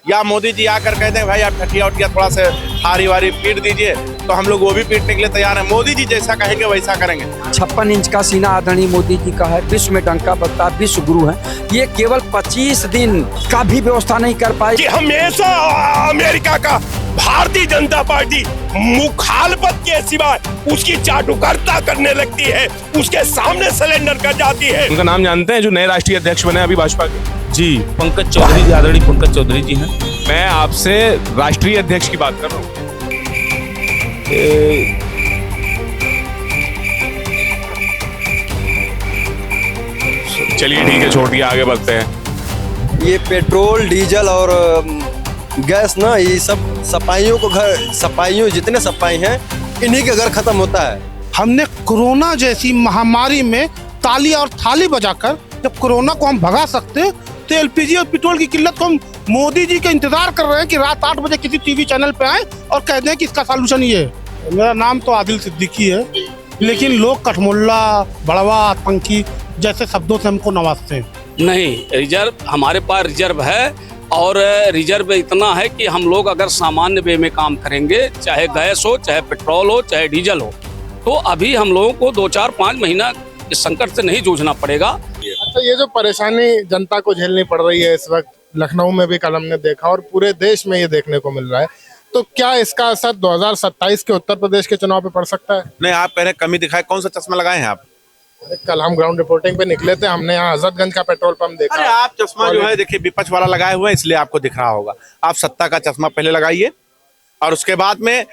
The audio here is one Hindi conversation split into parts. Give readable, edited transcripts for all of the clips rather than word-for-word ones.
या मोदी जी आकर कहते हैं भाई आप ठटिया उठिया थोड़ा से हारी वारी पीट दीजिए, तो हम लोग वो भी पीटने के लिए तैयार हैं। मोदी जी जैसा कहेंगे वैसा करेंगे। 56 इंच का सीना आदरणीय मोदी जी का है, विश्व में डंका बजता, विश्व गुरु है। ये केवल 25 दिन का भी व्यवस्था नहीं कर पाए कि हमेशा अमेरिका का भारतीय जनता पार्टी मुखालफत के सिवाय उसकी चाटुकारिता करने लगती है, उसके सामने सरेंडर कर जाती है। उनका नाम जानते हैं जो नए राष्ट्रीय अध्यक्ष बने अभी भाजपा के? जी, पंकज चौधरी जी, आदरणीय पंकज चौधरी जी हैं। मैं आपसे राष्ट्रीय अध्यक्ष की बात कर रहा हूँ। चलिए ठीक है, छोड़िए, आगे बढ़ते हैं। ये पेट्रोल डीजल और गैस ना, ये सब सफाइयों को घर, सफाइयों जितने सफाई हैं इन्हीं के घर खत्म होता है। हमने कोरोना जैसी महामारी में ताली और थाली बजाकर जब कोरोना को हम भगा सकते, तो एलपीजी और पेट्रोल की किल्लत को हम मोदी जी का इंतजार कर रहे हैं कि रात 8 बजे किसी टीवी चैनल पे आए और कह दें कि इसका सॉल्यूशन ये है। मेरा नाम तो आदिल सिद्दीकी है, लेकिन लोग कठमुल्ला, बड़वा, आतंकी जैसे शब्दों से हमको नवाजते हैं। नहीं, रिजर्व हमारे पास रिजर्व है, और रिजर्व इतना है कि हम लोग अगर सामान्य वे में काम करेंगे, चाहे गैस हो, चाहे पेट्रोल हो, चाहे डीजल हो, तो अभी हम लोगों को 2-4-5 महीना इस संकट से नहीं जूझना पड़ेगा। अच्छा, ये जो परेशानी जनता को झेलनी पड़ रही है इस वक्त, लखनऊ में भी कल हमने देखा और पूरे देश में ये देखने को मिल रहा है, तो क्या इसका असर 2027 के उत्तर प्रदेश के चुनाव पे पड़ सकता है? नहीं, आप कह रहे हैं कमी दिखाए, कौन सा चश्मा लगाए हैं आप? कल हम ग्राउंड रिपोर्टिंग पे निकले थे, हमने यहाँ हजरतगंज का पेट्रोल पंप देखा। अरे आप चश्मा जो है देखिए विपक्ष वाला लगाए हुए हैं, इसलिए आपको दिख रहा होगा। आप सत्ता का चश्मा पहले लगाइए, और उसके बाद में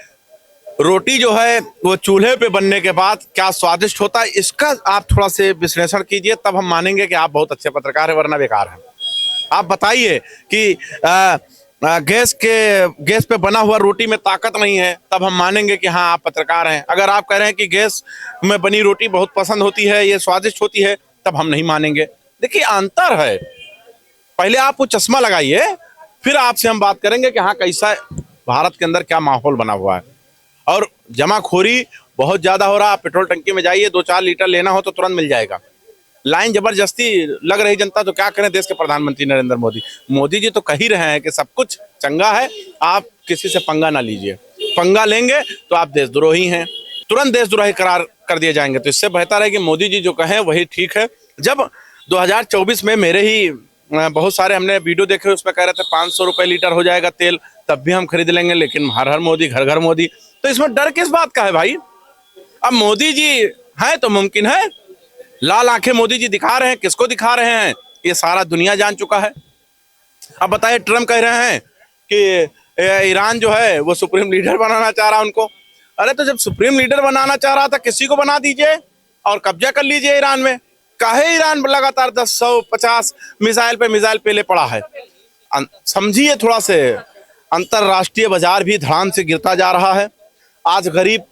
रोटी जो है वो चूल्हे पे बनने के बाद क्या स्वादिष्ट होता है, इसका आप थोड़ा से विश्लेषण कीजिए, तब हम मानेंगे कि आप बहुत अच्छे पत्रकार हैं, वरना बेकार हैं। आप बताइए कि गैस पे बना हुआ रोटी में ताकत नहीं है, तब हम मानेंगे कि हाँ आप पत्रकार हैं। अगर आप कह रहे हैं कि गैस में बनी रोटी बहुत पसंद होती है, ये स्वादिष्ट होती है, तब हम नहीं मानेंगे। देखिए अंतर है, पहले आप वो चश्मा लगाइए, फिर आपसे हम बात करेंगे कि हाँ कैसा भारत के अंदर क्या माहौल बना हुआ है। और जमाखोरी बहुत ज्यादा हो रहा है। पेट्रोल टंकी में जाइए, 2-4 लीटर लेना हो तो तुरंत मिल जाएगा। लाइन जबरदस्ती लग रही जनता, तो क्या करें देश के प्रधानमंत्री नरेंद्र मोदी जी तो कह ही रहे हैं कि सब कुछ चंगा है, आप किसी से पंगा ना लीजिए, पंगा लेंगे तो आप देशद्रोही हैं, तुरंत देशद्रोही करार कर दिए जाएंगे। तो इससे बेहतर है कि मोदी जी जो कहें वही ठीक है। जब 2024 में मेरे ही बहुत सारे हमने वीडियो देखे, उसमें कह रहे थे 500 रुपये लीटर हो जाएगा तेल, तब भी हम खरीद लेंगे, लेकिन हर हर मोदी, घर घर मोदी। तो इसमें डर किस बात का है भाई? अब मोदी जी हैं तो मुमकिन है। लाल आंखें मोदी जी दिखा रहे हैं, किसको दिखा रहे हैं ये सारा दुनिया जान चुका है। अब बताइए, ट्रम्प कह रहे हैं कि ईरान जो है वो सुप्रीम लीडर बनाना चाह रहा है उनको। अरे तो जब सुप्रीम लीडर बनाना चाह रहा था, किसी को बना दीजिए और कब्जा कर लीजिए ईरान में। काहे ईरान लगातार 10-150 मिसाइल पे पेले पड़ा है? समझिए थोड़ा से, अंतरराष्ट्रीय बाजार भी धड़ाम से गिरता जा रहा है। आज गरीब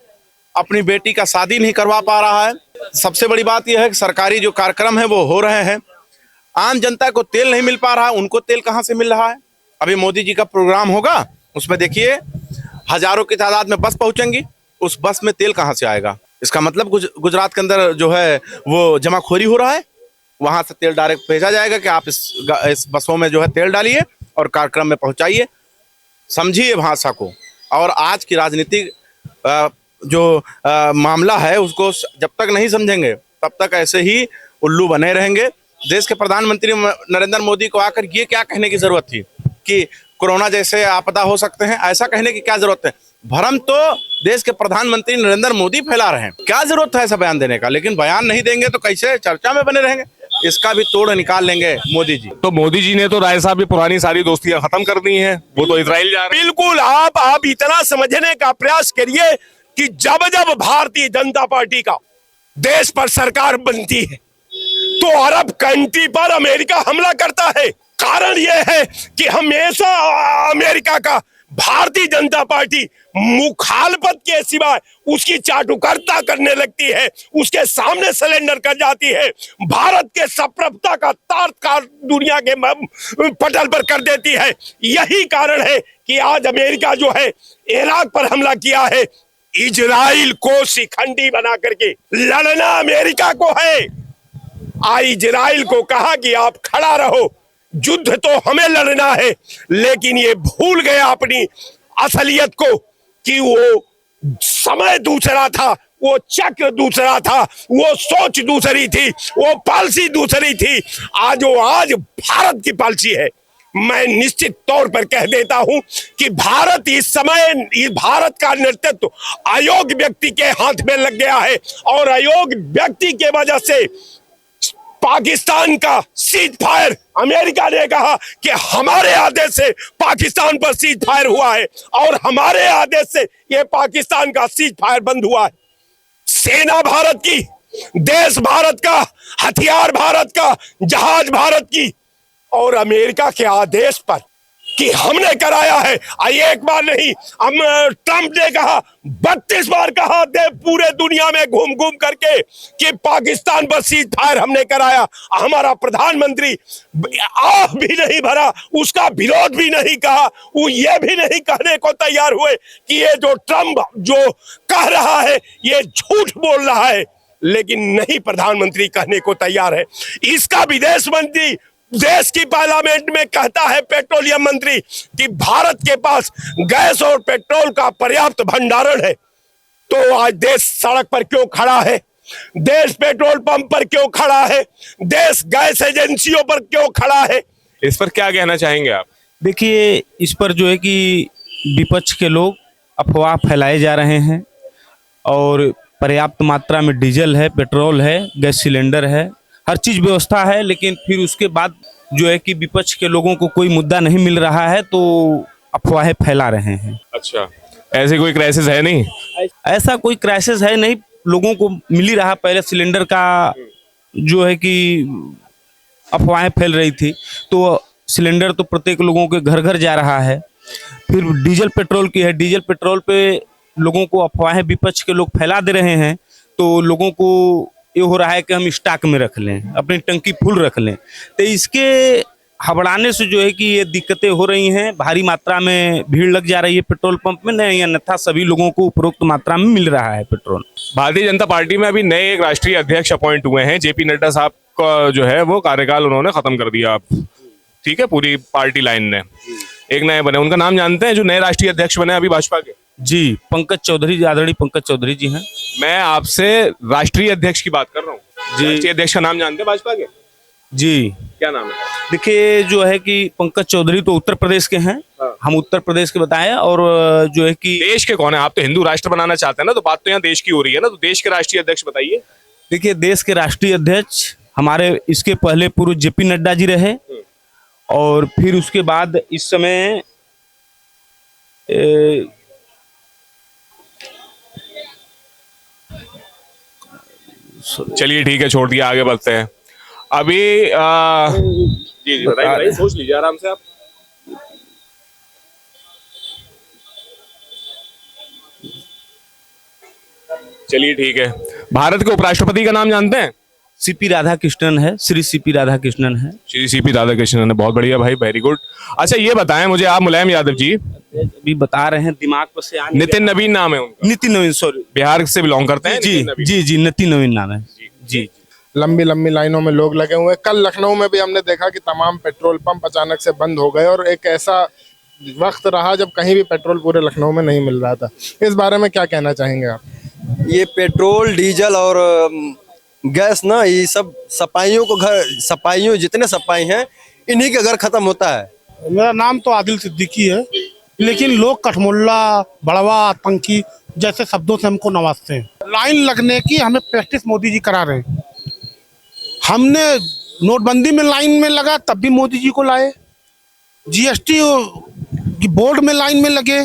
अपनी बेटी का शादी नहीं करवा पा रहा है। सबसे बड़ी बात यह है कि सरकारी जो कार्यक्रम है वो हो रहे हैं, आम जनता को तेल नहीं मिल पा रहा है। उनको तेल कहाँ से मिल रहा है? अभी मोदी जी का प्रोग्राम होगा, उसमें देखिए हजारों की तादाद में बस पहुंचेंगी, उस बस में तेल कहाँ से आएगा? इसका मतलब गुजरात के अंदर जो है वो जमाखोरी हो रहा है, वहां से तेल डायरेक्ट भेजा जाएगा कि आप इस बसों में जो है तेल डालिए और कार्यक्रम में पहुंचाइए। समझिए भाषा को। और आज की राजनीतिक जो मामला है उसको जब तक नहीं समझेंगे तब तक ऐसे ही उल्लू बने रहेंगे। देश के प्रधानमंत्री नरेंद्र मोदी को आकर ये क्या कहने की जरूरत थी कि कोरोना जैसे आपदा हो सकते हैं? ऐसा कहने की क्या जरूरत है? भ्रम तो देश के प्रधानमंत्री नरेंद्र मोदी फैला रहे हैं। क्या जरूरत है ऐसा बयान देने का? लेकिन बयान नहीं देंगे तो कैसे चर्चा में बने रहेंगे? इसका भी तोड़ निकाल लेंगे मोदी जी। तो मोदी जी ने तो राय साहब की पुरानी सारी दोस्तियां खत्म कर दी हैं, वो तो इजराइल जा रहे हैं। बिल्कुल, आप इतना समझने का प्रयास करिए कि जब जब भारतीय जनता पार्टी का देश पर सरकार बनती है तो अरब कंट्री पर अमेरिका हमला करता है। कारण यह है कि हमेशा अमेरिका का भारतीय जनता पार्टी मुखालफत के सिवाय उसकी चाटुकारिता करने लगती है, उसके सामने सरेंडर कर जाती है, भारत के सप्रभुता का तार दुनिया के पटल पर कर देती है। यही कारण है कि आज अमेरिका जो है इराक पर हमला किया है। इजराइल को शिखंडी बना करके लड़ना अमेरिका को है। इजराइल को कहा कि आप खड़ा रहो, युद्ध तो हमें लड़ना है, लेकिन ये भूल गया अपनी असलियत को कि वो समय दूसरा था, वो चक्र दूसरा था, वो सोच दूसरी थी, वो पॉलिसी दूसरी थी। आज भारत की पॉलिसी है। मैं निश्चित तौर पर कह देता हूं कि भारत इस समय भारत का नेतृत्व अयोग्य व्यक्ति के हाथ में लग गया है, और अयोग्य व्यक्ति के वजह से पाकिस्तान का सीज फायर, अमेरिका ने कहा कि हमारे आदेश से पाकिस्तान पर सीज फायर हुआ है, और हमारे आदेश से ये पाकिस्तान का सीज फायर बंद हुआ है। सेना भारत की, देश भारत का, हथियार भारत का, जहाज भारत की, और अमेरिका के आदेश पर कि हमने कराया है। एक बार नहीं, हम ट्रंप ने कहा, 32 बार कहा पूरे दुनिया में घूम घूम करके कि पाकिस्तान पर सीज फायर हमने कराया। हमारा प्रधानमंत्री आह भी नहीं भरा, उसका विरोध भी नहीं कहा, वो ये भी नहीं कहने को तैयार हुए कि ये जो ट्रंप जो कह रहा है ये झूठ बोल रहा है, लेकिन नहीं प्रधानमंत्री कहने को तैयार है। इसका विदेश मंत्री देश की पार्लियामेंट में कहता है, पेट्रोलियम मंत्री, कि भारत के पास गैस और पेट्रोल का पर्याप्त भंडारण है। तो आज देश सड़क पर क्यों खड़ा है? देश पेट्रोल पंप पर क्यों खड़ा है? देश गैस एजेंसियों पर क्यों खड़ा है? इस पर क्या कहना चाहेंगे आप? देखिए, इस पर जो है कि विपक्ष के लोग अफवाह फैलाए जा रहे हैं, और पर्याप्त मात्रा में डीजल है, पेट्रोल है, गैस सिलेंडर है, हर चीज व्यवस्था है, लेकिन फिर उसके बाद जो है कि विपक्ष के लोगों को कोई मुद्दा नहीं मिल रहा है तो अफवाहें फैला रहे हैं। अच्छा, ऐसे कोई क्राइसिस है नहीं? ऐसा कोई क्राइसिस है नहीं, लोगों को मिल ही रहा। पहले सिलेंडर का जो है कि अफवाहें फैल रही थी, तो सिलेंडर तो प्रत्येक लोगों के घर घर जा रहा है। फिर डीजल पेट्रोल की है, डीजल पेट्रोल पे लोगों को अफवाहें विपक्ष के लोग फैला दे रहे हैं, तो लोगों को ये हो रहा है कि हम स्टॉक में रख लें, अपनी टंकी फुल रख लें। तो इसके हबड़ाने से जो है कि ये दिक्कतें हो रही हैं, भारी मात्रा में भीड़ लग जा रही है पेट्रोल पंप में, नहीं अन्यथा सभी लोगों को उपरोक्त मात्रा में मिल रहा है पेट्रोल। भारतीय जनता पार्टी में अभी नए एक राष्ट्रीय अध्यक्ष अपॉइंट हुए हैं, जेपी नड्डा साहब का जो है वो कार्यकाल उन्होंने खत्म कर दिया। आप ठीक है, पूरी पार्टी लाइन ने एक नए बने, उनका नाम जानते हैं जो नए राष्ट्रीय अध्यक्ष बने अभी भाजपा के? जी, पंकज चौधरी, आदरणीय पंकज चौधरी जी हैं। मैं आपसे राष्ट्रीय अध्यक्ष की बात कर रहा हूँ जी। राष्ट्रीय अध्यक्ष का नाम जानते हैं भाजपा के? जी, क्या नाम है? देखिए, जो है कि पंकज चौधरी तो उत्तर प्रदेश के हैं। हाँ। हम उत्तर प्रदेश के बताएं, और जो है कि देश के कौन है? आप तो हिंदू राष्ट्र बनाना चाहते हैं ना, तो बात तो यहाँ देश की हो रही है ना, तो देश के राष्ट्रीय अध्यक्ष बताइए। देखिए, देश के राष्ट्रीय अध्यक्ष हमारे इसके पहले पूर्व जेपी नड्डा जी रहे, और फिर उसके बाद इस समय चलिए ठीक है, छोड़ दिया, आगे बढ़ते हैं। अभी जी बताइए, सोच लीजिए आराम से आप। चलिए ठीक है, भारत के उपराष्ट्रपति का नाम जानते हैं? सीपी राधाकृष्णन है, श्री सीपी राधाकृष्णन है। श्री सीपी राधाकृष्णन है, बहुत बढ़िया भाई, वेरी गुड। अच्छा ये बताएं मुझे आप, मुलायम यादव जी अभी बता रहे हैं, दिमाग पर से नितिन नवीन नाम है उनका? नितिन नवीन, सॉरी, बिहार से बिलोंग करते हैं? जी जी जी, नितिन नवीन नाम है जी। लंबी लंबी लाइनों में लोग लगे हुए हैं। कल लखनऊ में भी हमने देखा कि तमाम पेट्रोल पंप अचानक से बंद हो गए, और एक ऐसा वक्त रहा जब कहीं भी पेट्रोल पूरे लखनऊ में नहीं मिल रहा था। इस बारे में क्या कहना चाहेंगे आप? ये पेट्रोल डीजल और गैस ना, ये सब सपाइयों जितने सपाई हैं, इन्हीं के घर खत्म होता है। मेरा नाम तो आदिल सिद्दीकी है, लेकिन लोग कठमुल्ला, बड़वा, आतंकी जैसे शब्दों से हमको नवाजते हैं। लाइन लगने की हमें प्रैक्टिस मोदी जी करा रहे हैं। हमने नोटबंदी में लाइन में लगा, तब भी मोदी जी को लाए। जीएसटी की बोर्ड में लाइन में लगे,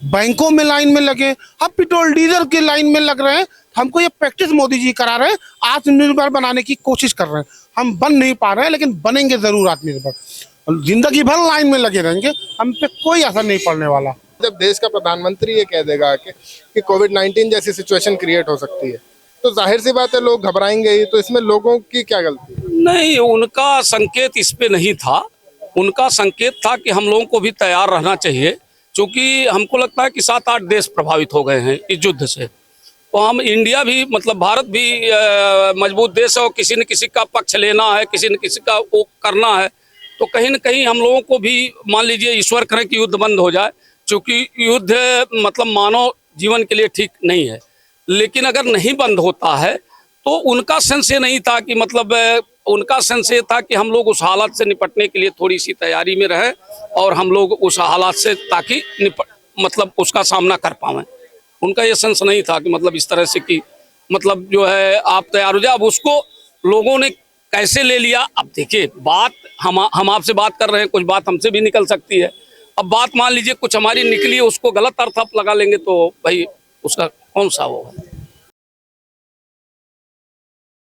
बैंकों में लाइन में लगे, अब पेट्रोल डीजल की लाइन में लग रहे हैं। हमको ये प्रैक्टिस मोदी जी करा रहे हैं, आत्मनिर्भर बनाने की कोशिश कर रहे हैं। हम बन नहीं पा रहे हैं, लेकिन बनेंगे जरूर आत्मनिर्भर। जिंदगी भर लाइन में लगे रहेंगे, हम पे कोई असर नहीं पड़ने वाला। जब देश का प्रधानमंत्री ये कह देगा कि कोविड-19 जैसी सिचुएशन क्रिएट हो सकती है, तो जाहिर सी बात है लोग घबराएंगे ही। तो इसमें लोगों की क्या गलती है? नहीं, उनका संकेत इस पे नहीं था। उनका संकेत था कि हम लोगों को भी तैयार रहना चाहिए, क्योंकि हमको लगता है कि 7-8 देश प्रभावित हो गए हैं इस युद्ध से। तो हम इंडिया भी, मतलब भारत भी मजबूत देश है, और किसी न किसी का पक्ष लेना है, किसी न किसी का वो करना है, तो कहीं न कहीं हम लोगों को भी मान लीजिए ईश्वर करे कि युद्ध बंद हो जाए, क्योंकि युद्ध मतलब मानव जीवन के लिए ठीक नहीं है। लेकिन अगर नहीं बंद होता है तो उनका सेंस ये नहीं था कि मतलब उनका सेंस ये था कि हम लोग उस हालात से निपटने के लिए थोड़ी सी तैयारी में रहें और हम लोग उस हालात से ताकि मतलब उसका सामना कर पाएं। उनका ये सेंस नहीं था कि मतलब इस तरह से कि मतलब जो है आप तैयार हो जाए। अब उसको लोगों ने कैसे ले लिया, अब देखिए बात हम आपसे बात कर रहे हैं, कुछ बात हमसे भी निकल सकती है। अब बात मान लीजिए कुछ हमारी निकली है, उसको गलत अर्थ आप लगा लेंगे तो भाई उसका कौन सा वो है।